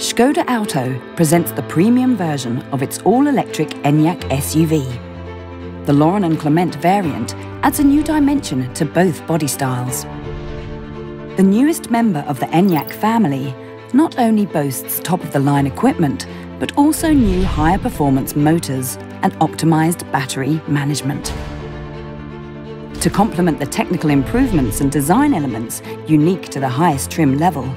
Škoda Auto presents the premium version of its all-electric Enyaq SUV. The Laurin and Klement variant adds a new dimension to both body styles. The newest member of the Enyaq family not only boasts top-of-the-line equipment, but also new higher performance motors and optimized battery management. To complement the technical improvements and design elements unique to the highest trim level,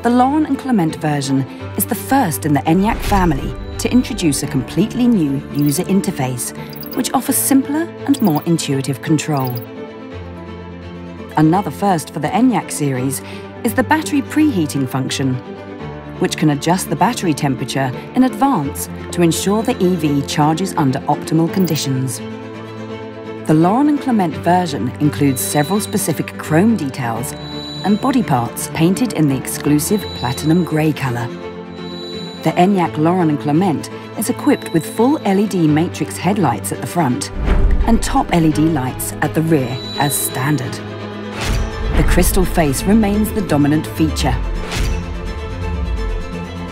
the Laurin and Klement version is the first in the Enyaq family to introduce a completely new user interface, which offers simpler and more intuitive control. Another first for the Enyaq series is the battery preheating function, which can adjust the battery temperature in advance to ensure the EV charges under optimal conditions. The Laurin and Klement version includes several specific chrome details and body parts painted in the exclusive platinum grey colour. The Enyaq Laurin and Klement is equipped with full LED matrix headlights at the front and top LED lights at the rear as standard. The crystal face remains the dominant feature.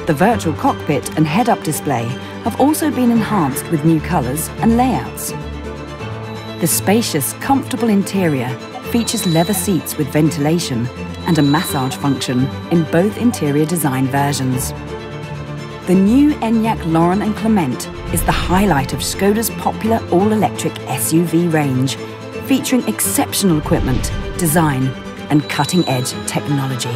The virtual cockpit and head-up display have also been enhanced with new colours and layouts. The spacious, comfortable interior features leather seats with ventilation and a massage function in both interior design versions. The new Enyaq Laurin and Klement is the highlight of Škoda's popular all-electric SUV range, featuring exceptional equipment, design and cutting-edge technology.